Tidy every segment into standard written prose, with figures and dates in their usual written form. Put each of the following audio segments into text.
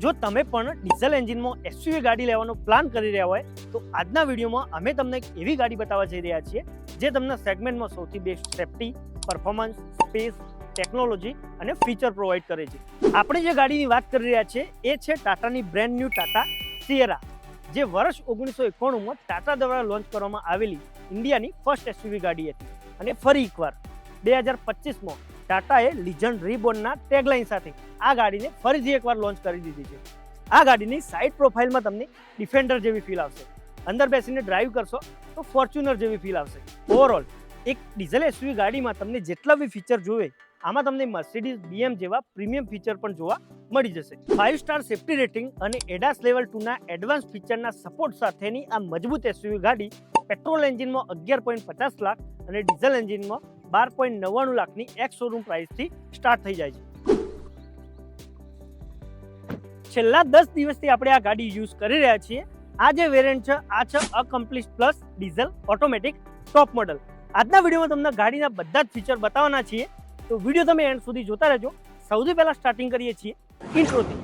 જો તમે પણ ડીઝલ એન્જિનમાં એસયુવી ગાડી લેવાનો પ્લાન કરી રહ્યા હોય તો આજના વિડીયોમાં અમે તમને એક એવી ગાડી બતાવવા જઈ રહ્યા છીએ જે તમને સેગમેન્ટમાં સૌથી best safety, performance, space, technology અને ફીચર પ્રોવાઈડ કરે છે. આપણે જે ગાડીની વાત કરી રહ્યા છીએ એ છે ટાટાની બ્રેન્ડ ન્યૂ ટાટા સિએરા, જે વર્ષ 1991માં ટાટા દ્વારા લોન્ચ કરવામાં આવેલી ઇન્ડિયાની ફર્સ્ટ એસયુવી ગાડી હતી. અને ફરી એકવાર 2025માં ટાટાએ લિજન્ડ રીબોર્નના ટેગલાઇન સાથે આ ગાડીને ફરીથી એકવાર લોન્ચ કરી દીધી છે. આ ગાડીની સાઇડ પ્રોફાઇલમાં તમને ડિફેન્ડર જેવી ફીલ આવશે, અંદર બેસીને ડ્રાઈવ કરશો તો ફોર્ચ્યુનર જેવી ફીલ આવશે. ઓવરઓલ એક ડીઝલ એસયુવી ગાડીમાં તમને જેટલા બી ફીચર જોઈએ આમાં તમને મર્સિડીઝ BM જેવા પ્રીમિયમ ફીચર પણ જોવા મળી જશે. 5 સ્ટાર સેફ્ટી રેટિંગ અને એડાસ લેવલ 2ના એડવાન્સ ફીચરના સપોર્ટ સાથેની આ મજબૂત એસયુવી ગાડી પેટ્રોલ એન્જિનમાં 11.50 લાખ અને ડીઝલ એન્જિનમાં 12.99 લાખની એક્સ શોરૂમ પ્રાઇસથી સ્ટાર્ટ થઈ જાય છે. છેલ્લા 10 દિવસથી આપણે આ ગાડી યુઝ કરી રહ્યા છીએ. આ જે વેરિયન્ટ છે આ છે accomplished plus diesel automatic top model. આજના વિડીયોમાં તમને ગાડીના બધા જ ફીચર બતાવવાના છીએ, તો વિડીયો તમે એન્ડ સુધી જોતા રહેજો. સૌથી પહેલા સ્ટાર્ટિંગ કરીએ છીએ ઇન્ટ્રોથી.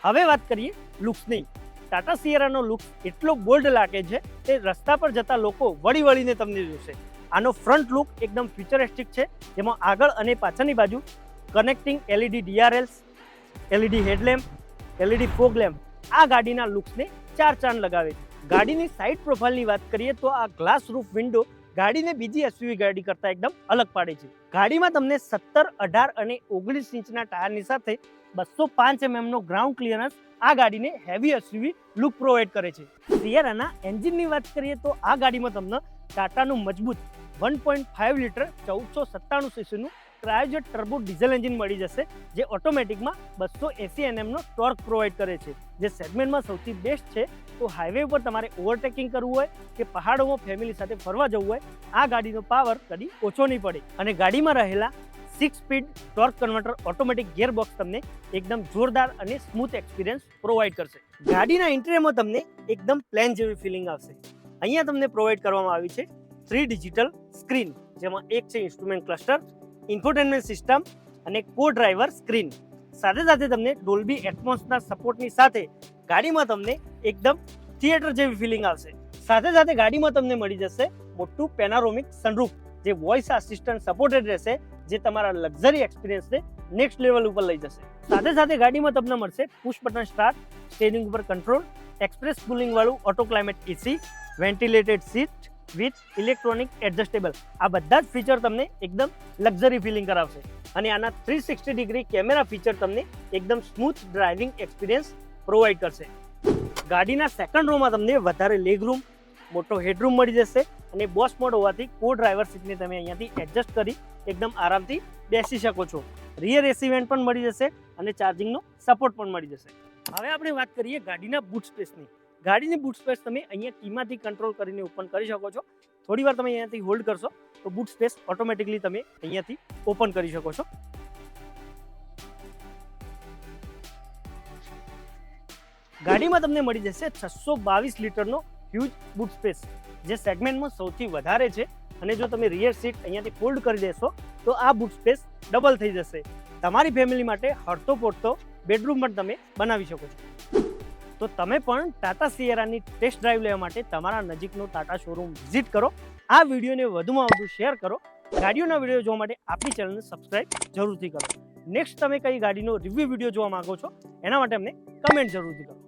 હવે વાત કરીએ લુક્સની. ટાટા સિએરાનો લુક એટલો બોલ્ડ લાગે છે કે રસ્તા પર જતા લોકો વળી વળીને તમને જોશે. આનો ફ્રન્ટ લુક એકદમ ફ્યુચરિસ્ટિક છે, જેમાં આગળ અને પાછળની બાજુ connecting LED DRLs, LED headlamp, LED fog lamp આ ગાડીના લુક્સને ચાર ચાંદ લગાવે છે. ગાડીની સાઇડ પ્રોફાઇલની વાત કરીએ તો આ ગ્લાસ રૂફ વિન્ડો ગાડીને બીજી એસયુવી ગાડી કરતાં એકદમ અલગ પાડે છે. ગાડીમાં તમને 17, 18 અને 19 ઇંચના ટાયરની સાથે 205 mm નો ગ્રાઉન્ડ ક્લિયરન્સ આ ગાડીને હેવી એસયુવી લુક પ્રોવાઈડ કરે છે. સિએરાના એન્જિનની વાત કરીએ તો આ ગાડીમાં તમને ટાટાનું મજબૂત 1.5 લિટર 1497 સીસીનું ક્રાયોજેટ ટર્બો ડીઝલ એન્જિન મળી જશે, જે ઓટોમેટિકમાં 280 Nm નો ટોર્ક પ્રોવાઈડ કરે છે, જે સેગમેન્ટમાં સૌથી બેસ્ટ છે. તો હાઈવે ઉપર તમારે ઓવરટેકિંગ કરવું હોય કે પહાડોમાં ફેમિલી સાથે ફરવા જવું હોય આ ગાડીનો પાવર કદી ઓછો નહીં પડે. અને ગાડીમાં રહેલા 6 speed torque converter automatic gearbox તમને એકદમ જોરદાર અને સ્મૂથ એક્સપિરિયન્સ પ્રોવાઈડ કરશે. ગાડીના ઇન્ટિરિયરમાં તમને એકદમ પ્લેન જેવી ફિલિંગ આવશે. અહીંયા તમને પ્રોવાઈડ કરવામાં આવી છે 3 ડિજિટલ સ્ક્રીન, જેમાં એક છે ઇન્સ્ટ્રુમેન્ટ ક્લસ્ટર, ઇન્ફોટેનમેન્ટ સિસ્ટમ અને કો ડ્રાઈવર સ્ક્રીન. સાથે સાથે તમને ડોલ્બી એટમોસના સપોર્ટની સાથે ગાડીમાં તમને એકદમ થિયેટર જેવી ફિલિંગ આવશે. સાથે સાથે ગાડીમાં તમને મળી જશે મોટું પેનારોમિક સનરૂફ, જે વોઇસ આસિસ્ટન્ટ સપોર્ટેડ રહેશે, જે તમારા લક્ઝરી એક્સપિરિયન્સને નેક્સ્ટ લેવલ ઉપર લઈ જશે. સાથે સાથે ગાડીમાં તમને મળશે પુશ બટન સ્ટાર્ટ, સ્ટીયરિંગ ઉપર કંટ્રોલ, એક્સપ્રેસ કુલિંગ વાળું auto climate AC, ventilated seat with electronic adjustable. આ બધા જ ફીચર તમને એકદમ લક્ઝરી ફિલિંગ કરાવશે. અને આના 360 ડિગ્રી કેમેરા ફીચર તમને એકદમ સ્મૂથ ડ્રાઇવિંગ એક્સપિરિયન્સ પ્રોવાઈડ કરશે. ગાડીના સેકન્ડ રોમાં તમને વધારે લેગ રૂમ, મોટો હેડરૂમ મળી જશે અને બોસ મોડ હોવાથી કો ડ્રાઈવર સીટને તમે અહીંયાથી એડજસ્ટ કરી એકદમ આરામથી બેસી શકો છો. રિયર AC વેન્ટ પણ મળી જશે અને ચાર્જિંગનો સપોર્ટ પણ મળી જશે. હવે આપણે વાત કરીએ ગાડીના બૂટ સ્પેસની. ગાડીની બૂટ સ્પેસ તમે અહીંયા કીમાંથી કંટ્રોલ કરીને ઓપન કરી શકો છો. થોડી વાર તમે અહીંયાથી હોલ્ડ કરશો તો બૂટ સ્પેસ ઓટોમેટિકલી તમે અહીંયાથી ઓપન કરી શકો છો. ગાડીમાં તમને મળી જશે 622 લીટરનો હ્યુજ બૂટ સ્પેસ, જે સેગમેન્ટમાં સૌથી વધારે છે. અને જો તમે રિયર સીટ અહીંયાથી ફોલ્ડ કરી દેશો તો આ બૂટ સ્પેસ ડબલ થઈ જશે. તમારી ફેમિલી માટે હરતો પોરતો બેડરૂમ પણ તમે બનાવી શકો છો. તો તમે પણ ટાટા સિએરાની ટેસ્ટ ડ્રાઈવ લેવા માટે તમારા નજીકનો ટાટા શોરૂમ વિઝિટ કરો. આ વિડીયોને વધુમાં વધુ શેર કરો. ગાડીઓના વિડીયો જોવા માટે આપણી ચેનલને સબસ્ક્રાઇબ જરૂરથી કરો. નેક્સ્ટ તમે કઈ ગાડીનો રિવ્યુ વિડીયો જોવા માંગો છો એના માટે અમને કમેન્ટ જરૂરથી કરો.